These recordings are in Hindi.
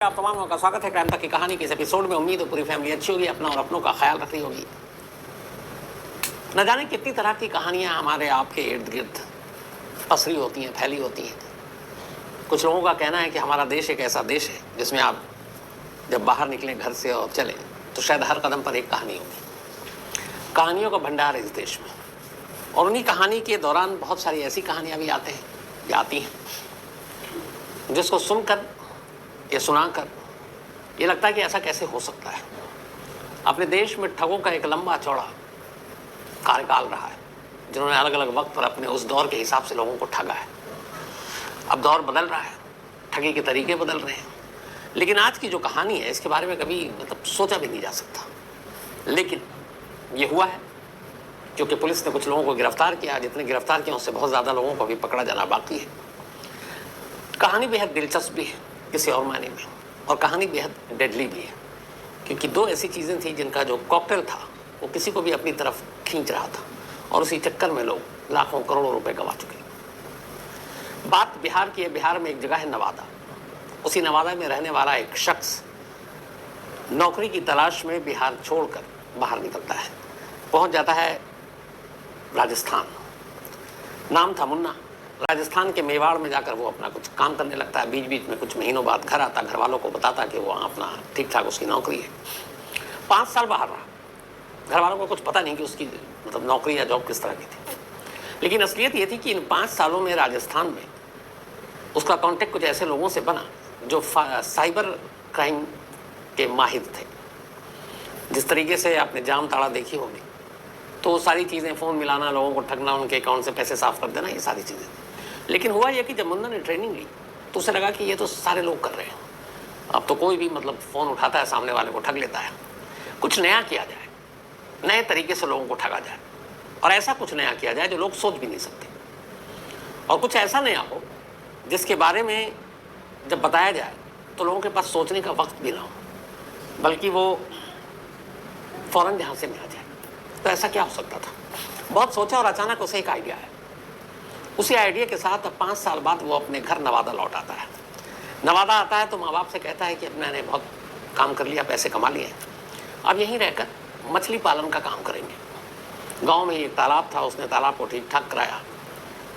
आप तमाम का स्वागत है क्राइम तक की कहानी के इस एपिसोड में। उम्मीद है पूरी फैमिली अच्छी होगी, अपना और अपनों का ख्याल रख रही होगी। न जाने कितनी तरह की कहानियां हमारे आपके इर्द गिर्द पसरी होती हैं, फैली होती हैं। कुछ लोगों का कहना है कि हमारा देश एक ऐसा देश है जिसमें आप जब बाहर निकलें घर से और चलें तो शायद हर कदम पर एक कहानी होगी। कहानियों का भंडार है इस देश में, और उन्हीं कहानी के दौरान बहुत सारी ऐसी कहानियां भी आती हैं जिसको सुनकर ये सुनाकर ये लगता है कि ऐसा कैसे हो सकता है। अपने देश में ठगों का एक लंबा चौड़ा कार्यकाल रहा है, जिन्होंने अलग अलग वक्त पर अपने उस दौर के हिसाब से लोगों को ठगा है। अब दौर बदल रहा है, ठगी के तरीके बदल रहे हैं, लेकिन आज की जो कहानी है इसके बारे में कभी सोचा भी नहीं जा सकता। लेकिन ये हुआ है क्योंकि पुलिस ने कुछ लोगों को गिरफ्तार किया। जितने गिरफ्तार किए उससे बहुत ज़्यादा लोगों को अभी पकड़ा जाना बाकी है। कहानी बेहद दिलचस्प भी है किसी और मायने में, और कहानी बेहद डेडली भी है, क्योंकि दो ऐसी चीज़ें थी जिनका जो कॉकटेल था वो किसी को भी अपनी तरफ खींच रहा था, और उसी चक्कर में लोग लाखों करोड़ों रुपए गंवा चुके। बात बिहार की है। बिहार में एक जगह है नवादा। उसी नवादा में रहने वाला एक शख्स नौकरी की तलाश में बिहार छोड़कर बाहर निकलता है, पहुंच जाता है राजस्थान। नाम था मुन्ना। राजस्थान के मेवाड़ में जाकर वो अपना कुछ काम करने लगता है। बीच बीच में कुछ महीनों बाद घर आता, घर वालों को बताता कि वो अपना ठीक ठाक उसकी नौकरी है। 5 साल बाहर रहा। घर वालों को कुछ पता नहीं कि उसकी नौकरी या जॉब किस तरह की थी, लेकिन असलियत ये थी कि इन 5 सालों में राजस्थान में उसका कॉन्टेक्ट कुछ ऐसे लोगों से बना जो साइबर क्राइम के माहिर थे। जिस तरीके से आपने जाम ताड़ा देखी होगी, तो सारी चीज़ें, फ़ोन मिलाना, लोगों को ठगना, उनके अकाउंट से पैसे साफ कर देना, ये सारी चीज़ें। लेकिन हुआ यह कि जब मुन्ना ने ट्रेनिंग ली तो उसे लगा कि ये तो सारे लोग कर रहे हैं। अब तो कोई भी फ़ोन उठाता है, सामने वाले को ठग लेता है। कुछ नया किया जाए, नए तरीके से लोगों को ठगा जाए, और ऐसा कुछ नया किया जाए जो लोग सोच भी नहीं सकते, और कुछ ऐसा नया हो जिसके बारे में जब बताया जाए तो लोगों के पास सोचने का वक्त भी ना हो, बल्कि वो फ़ौरन ध्यान से में आ जाए। तो ऐसा क्या हो सकता था? बहुत सोचा और अचानक उसे एक आइडिया है। उसी आइडिया के साथ अब 5 साल बाद वो अपने घर नवादा लौट आता है। नवादा आता है तो माँ बाप से कहता है कि अब मैंने बहुत काम कर लिया, पैसे कमा लिए, अब यहीं रहकर मछली पालन का काम करेंगे। गांव में एक तालाब था, उसने तालाब को ठीक ठाक कराया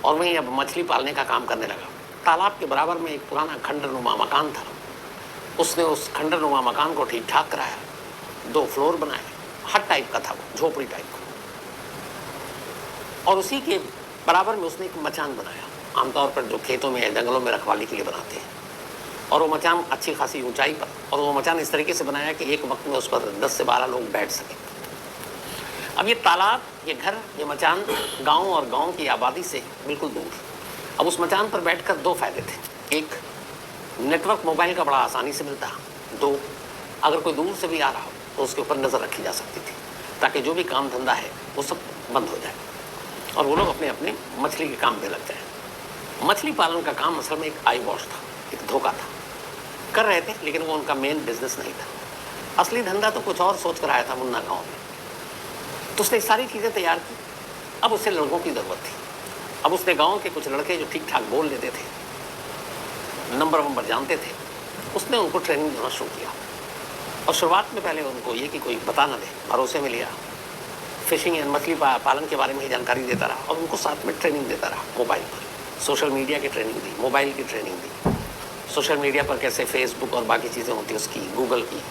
और वहीं अब मछली पालने का काम करने लगा। तालाब के बराबर में एक पुराना खंडरनुमा मकान था। उसने उस खंडरनुमा मकान को ठीक ठाक कराया, 2 फ्लोर बनाए, हट टाइप का था वो, झोपड़ी टाइप का, और उसी के बराबर में उसने एक मचान बनाया। आमतौर पर जो खेतों में या जंगलों में रखवाली के लिए बनाते हैं, और वो मचान अच्छी खासी ऊंचाई पर, और वो मचान इस तरीके से बनाया कि एक वक्त में उस पर 10 से 12 लोग बैठ सकें। अब ये तालाब, ये घर, ये मचान गाँव और गाँव की आबादी से बिल्कुल दूर। अब उस मचान पर बैठकर 2 फायदे थे। एक, नेटवर्क मोबाइल का बड़ा आसानी से मिलता। 2, अगर कोई दूर से भी आ रहा हो तो उसके ऊपर नज़र रखी जा सकती थी, ताकि जो भी काम धंधा है वो सब बंद हो जाए और वो लोग अपने अपने मछली के काम पे लग जाए। मछली पालन का काम असल में एक आई वॉश था, एक धोखा था। कर रहे थे, लेकिन वो उनका मेन बिजनेस नहीं था। असली धंधा तो कुछ और सोच कर आया था मुन्ना गाँव में। तो उसने सारी चीज़ें तैयार की। अब उसे लड़कों की ज़रूरत थी। अब उसने गाँव के कुछ लड़के जो ठीक ठाक बोल लेते थे, नंबर जानते थे, उसने उनको ट्रेनिंग देना शुरू किया। और शुरुआत में पहले उनको ये कि कोई बता ना दे, भरोसे में लिया। फिशिंग एंड मछली पालन के बारे में ही जानकारी देता रहा, और उनको साथ में ट्रेनिंग देता रहा। मोबाइल पर सोशल मीडिया की ट्रेनिंग दी, मोबाइल की ट्रेनिंग दी, सोशल मीडिया पर कैसे फेसबुक और बाकी चीज़ें होती हैं उसकी, गूगल की।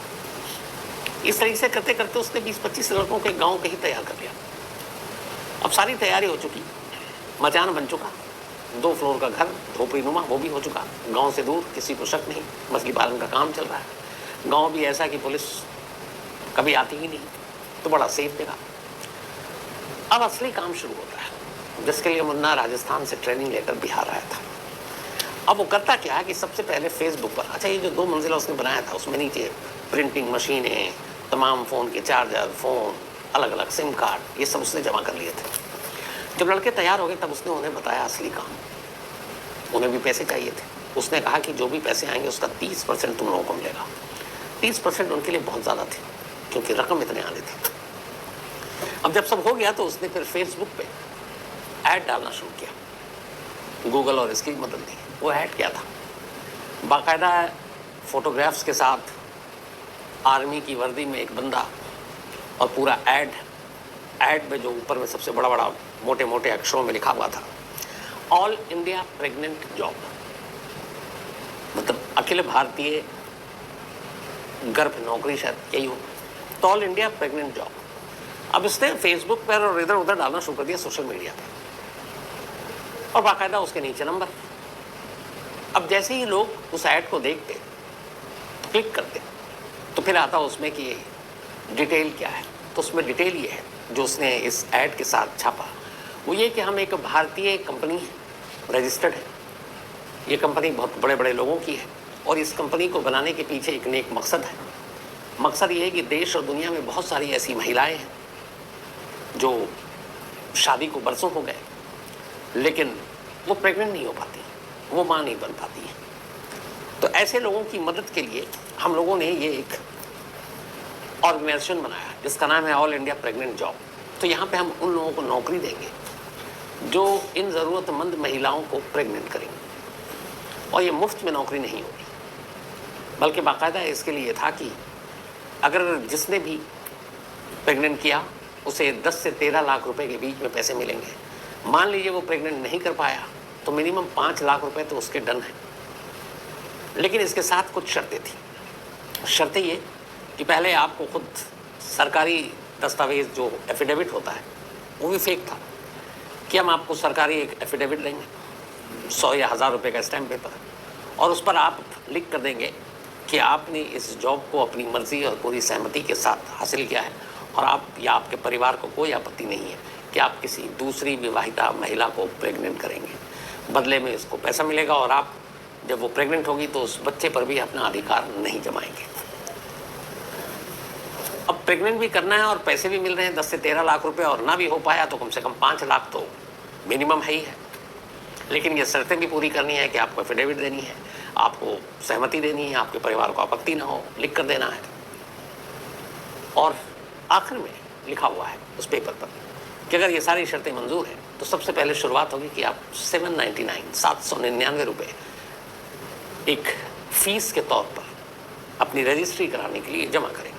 इस तरीके से करते करते उसने 20-25 लड़कों के गाँव के ही तैयार कर लिया। अब सारी तैयारी हो चुकी, मचान बन चुका, 2 फ्लोर का घर, झोपड़ीनुमा, वो भी हो चुका। गाँव से दूर, किसी को शक नहीं, मछली पालन का काम चल रहा है। गांव भी ऐसा कि पुलिस कभी आती ही नहीं, तो बड़ा सेफ जगह। अब असली काम शुरू होता है, जिसके लिए मुन्ना राजस्थान से ट्रेनिंग लेकर बिहार आया था। अब वो करता क्या है कि सबसे पहले फेसबुक पर, अच्छा ये जो 2 मंजिला उसने बनाया था, उसमें नीचे प्रिंटिंग मशीनें, तमाम फ़ोन के चार्जर, फ़ोन, अलग अलग सिम कार्ड, ये सब उसने जमा कर लिए थे। जब लड़के तैयार हो गए तब उसने उन्हें बताया असली काम। उन्हें भी पैसे चाहिए थे। उसने कहा कि जो भी पैसे आएंगे उसका 30% तुम लोगों को मिलेगा। 30% उनके लिए बहुत ज़्यादा थे, क्योंकि रकम इतने आने थे। अब जब सब हो गया तो उसने फिर फेसबुक पे ऐड डालना शुरू किया। गूगल और इसकी मदद दी। वो ऐड क्या था? बाकायदा फोटोग्राफ्स के साथ आर्मी की वर्दी में एक बंदा और पूरा ऐड में जो ऊपर में सबसे बड़ा बड़ा मोटे मोटे अक्षरों में लिखा हुआ था, ऑल इंडिया प्रेग्नेंट जॉब, मतलब अखिल भारतीय गर्भ नौकरी, शायद यही हो। तो ऑल इंडिया प्रेग्नेंट जॉब। अब इसने फेसबुक पर और इधर उधर डालना शुरू कर दिया, सोशल मीडिया पर, और बाकायदा उसके नीचे नंबर। अब जैसे ही लोग उस ऐड को देखते, क्लिक करते, तो फिर आता उसमें कि डिटेल क्या है। तो उसमें डिटेल ये है जो उसने इस ऐड के साथ छापा, वो ये कि हम एक भारतीय कंपनी है, रजिस्टर्ड है, ये कंपनी बहुत बड़े बड़े लोगों की है, और इस कंपनी को बनाने के पीछे एक नेक मकसद है। मकसद ये है कि देश और दुनिया में बहुत सारी ऐसी महिलाएं हैं जो शादी को बरसों हो गए, लेकिन वो प्रेग्नेंट नहीं हो पाती, वो माँ नहीं बन पाती है। तो ऐसे लोगों की मदद के लिए हम लोगों ने ये एक ऑर्गेनाइजेशन बनाया जिसका नाम है ऑल इंडिया प्रेग्नेंट जॉब। तो यहाँ पे हम उन लोगों को नौकरी देंगे जो इन ज़रूरतमंद महिलाओं को प्रेग्नेंट करेंगे, और ये मुफ्त में नौकरी नहीं होगी, बल्कि बाकायदा इसके लिए था कि अगर जिसने भी प्रेग्नेंट किया उसे 10 से 13 लाख रुपए के बीच में पैसे मिलेंगे। मान लीजिए वो प्रेग्नेंट नहीं कर पाया तो मिनिमम 5 लाख रुपए तो उसके डन है। लेकिन इसके साथ कुछ शर्तें थी। शर्तें ये कि पहले आपको खुद सरकारी दस्तावेज़ जो एफिडेविट होता है वो भी फेक था, कि हम आपको सरकारी एक एफिडेविट देंगे 100 या 1000 रुपये का स्टैम्प पेपर, और उस पर आप लिख कर देंगे कि आपने इस जॉब को अपनी मर्जी और पूरी सहमति के साथ हासिल किया है, और आप या आपके परिवार को कोई आपत्ति नहीं है कि आप किसी दूसरी विवाहिता महिला को प्रेग्नेंट करेंगे। बदले में इसको पैसा मिलेगा, और आप जब वो प्रेग्नेंट होगी तो उस बच्चे पर भी अपना अधिकार नहीं जमाएंगे। अब प्रेग्नेंट भी करना है और पैसे भी मिल रहे हैं 10 से 13 लाख रुपए, और ना भी हो पाया तो कम से कम 5 लाख तो मिनिमम है ही है। लेकिन ये शर्तें भी पूरी करनी है कि आपको एफिडेविट देनी है, आपको सहमति देनी है, आपके परिवार को आपत्ति ना हो, लिख कर देना है। और आखिर में लिखा हुआ है उस पेपर पर कि अगर ये सारी शर्तें मंजूर हैं तो सबसे पहले शुरुआत होगी कि आप 799 रुपये एक फीस के तौर पर अपनी रजिस्ट्री कराने के लिए जमा करेंगे।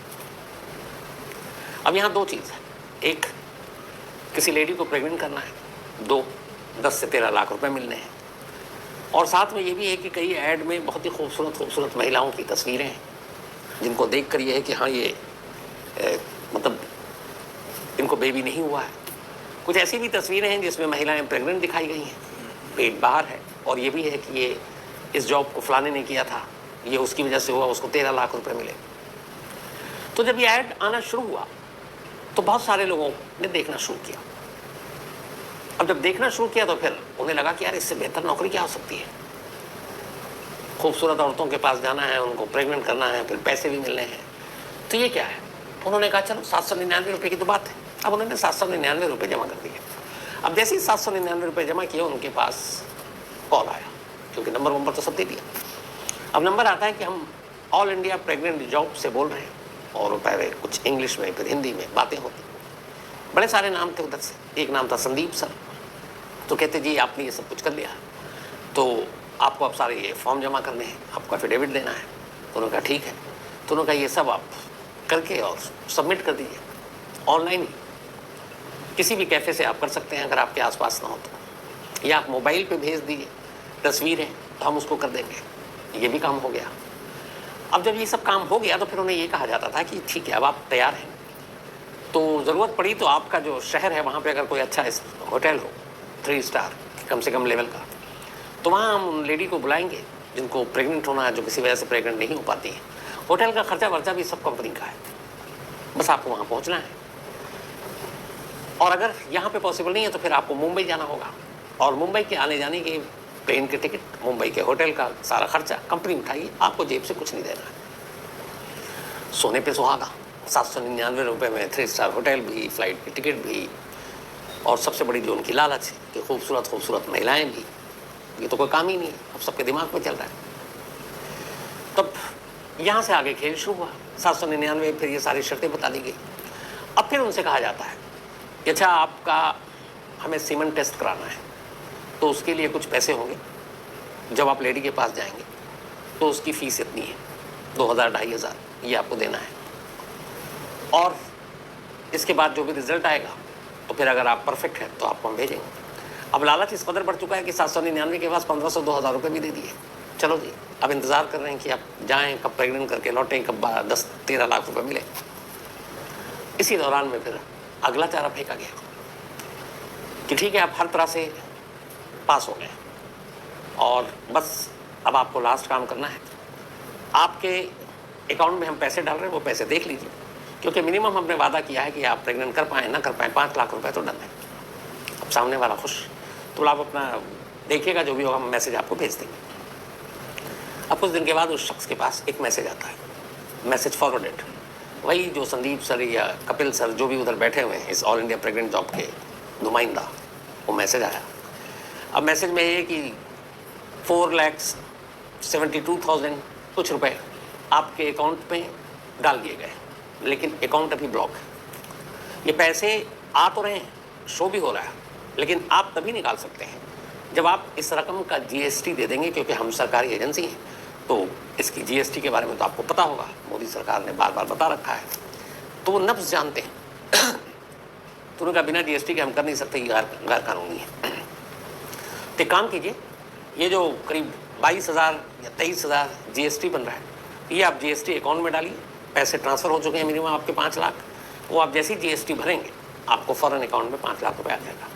अब यहाँ 2 चीज़ है, एक किसी लेडी को प्रेग्नेंट करना है, 2 10 से 13 लाख रुपए मिलने हैं, और साथ में ये भी है कि कई ऐड में बहुत ही खूबसूरत महिलाओं की तस्वीरें हैं जिनको देख कर ये है कि हाँ ये मतलब इनको बेबी नहीं हुआ है। कुछ ऐसी भी तस्वीरें हैं जिसमें महिलाएं प्रेग्नेंट दिखाई गई हैं, पेट बाहर है, और ये भी है कि ये इस जॉब को फलाने ने किया था, ये उसकी वजह से हुआ, उसको 13 लाख रुपए मिले। तो जब ये ऐड आना शुरू हुआ तो बहुत सारे लोगों ने देखना शुरू किया। अब जब देखना शुरू किया तो फिर उन्हें लगा कि यार इससे बेहतर नौकरी क्या हो सकती है। खूबसूरत औरतों के पास जाना है, उनको प्रेग्नेंट करना है, फिर पैसे भी मिलने हैं, तो ये क्या है। उन्होंने कहा चलो 799 रुपये की तो बात है। अब उन्होंने 799 रुपये जमा कर दिए। अब जैसे ही 799 रुपये जमा किए उनके पास कॉल आया, क्योंकि नंबर तो सब दे दिया। अब नंबर आता है कि हम ऑल इंडिया प्रेग्नेंट जॉब से बोल रहे हैं, और पहले कुछ इंग्लिश में फिर हिंदी में बातें होती। बड़े सारे नाम थे उधर से। एक नाम था संदीप सर, तो कहते जी आपने ये सब कुछ कर लिया तो आपको अब सारे ये फॉर्म जमा करने हैं, आपको एफिडेविट देना है। तो उन्होंने कहा ठीक है। तो उन्होंने कहा ये सब आप करके और सबमिट कर दीजिए ऑनलाइन ही, किसी भी कैफ़े से आप कर सकते हैं अगर आपके आसपास ना हो तो, या आप मोबाइल पे भेज दीजिए तस्वीरें, तो हम उसको कर देंगे। ये भी काम हो गया। अब जब ये सब काम हो गया तो फिर उन्हें ये कहा जाता था कि ठीक है अब आप तैयार हैं, तो ज़रूरत पड़ी तो आपका जो शहर है वहाँ पे अगर कोई अच्छा होटल हो 3 स्टार कम से कम लेवल का, तो वहाँ हम उन लेडी को बुलाएंगे जिनको प्रेग्नेंट होना है, जो किसी वजह से प्रेग्नेंट नहीं हो पाती है। होटल का खर्चा वर्चा भी सब कंपनी का है, बस आपको वहाँ पहुँचना है। और अगर यहाँ पे पॉसिबल नहीं है तो फिर आपको मुंबई जाना होगा, और मुंबई के आने जाने की प्लेन के टिकट, मुंबई के होटल का सारा खर्चा कंपनी उठाएगी, आपको जेब से कुछ नहीं देना है। सोने पे सुहागा, 799 रुपये में 3 स्टार होटल भी, फ्लाइट की टिकट भी, और सबसे बड़ी जो उनकी लालच है कि खूबसूरत महिलाएं भी। ये तो कोई काम ही नहीं है, अब सबके दिमाग में चल रहा है। तब यहाँ से आगे खेल शुरू हुआ। 799 फिर ये सारी शर्तें बता दी गई। अब फिर उनसे कहा जाता है कि अच्छा आपका हमें सीमन टेस्ट कराना है, तो उसके लिए कुछ पैसे होंगे। जब आप लेडी के पास जाएंगे तो उसकी फ़ीस इतनी है, 2000 2500 ये आपको देना है। और इसके बाद जो भी रिजल्ट आएगा तो फिर अगर आप परफेक्ट हैं तो आपको हम भेजेंगे। अब लालच इस कदर बढ़ चुका है कि 799 के पास 1500 2000 रुपये भी दे दिए। चलो जी, अब इंतज़ार कर रहे हैं कि आप जाएं, कब प्रेग्नेंट करके लौटें, कब 10-13 लाख रुपए मिले। इसी दौरान में फिर अगला चारा फेंका गया कि ठीक है, आप हर तरह से पास हो गए और बस अब आपको लास्ट काम करना है। आपके अकाउंट में हम पैसे डाल रहे हैं, वो पैसे देख लीजिए, क्योंकि मिनिमम हमने वादा किया है कि आप प्रेग्नेंट कर पाएँ ना कर पाएँ 5 लाख रुपए तो डन है। अब सामने वाला खुश, तो आप अपना देखिएगा, जो भी होगा हम मैसेज आपको भेज देंगे। अब कुछ दिन के बाद उस शख्स के पास एक मैसेज आता है, मैसेज फॉरवर्डेड, वही जो संदीप सर या कपिल सर जो भी उधर बैठे हुए हैं इस ऑल इंडिया प्रेग्नेंट जॉब के नुमाइंदा, वो मैसेज आया। अब मैसेज में ये कि 4,72,000 कुछ रुपए आपके अकाउंट में डाल दिए गए, लेकिन अकाउंट अभी ब्लॉक है। ये पैसे आ तो रहे हैं, शो भी हो रहा है, लेकिन आप तभी निकाल सकते हैं जब आप इस रकम का GST दे देंगे, क्योंकि हम सरकारी एजेंसी हैं तो इसकी GST के बारे में तो आपको पता होगा, मोदी सरकार ने बार बार बता रखा है, तो वो नफ्स जानते हैं। तो उनका बिना GST के हम कर नहीं सकते, गैर कानूनी है। तो एक काम कीजिए, ये जो करीब 22,000 या 23,000 GST बन रहा है, ये आप GST अकाउंट में डालिए। पैसे ट्रांसफ़र हो चुके हैं मिनिमम आपके 5 लाख, वो आप जैसे ही GST भरेंगे आपको फ़ौरन अकाउंट में 5 लाख रुपये आ जाएगा।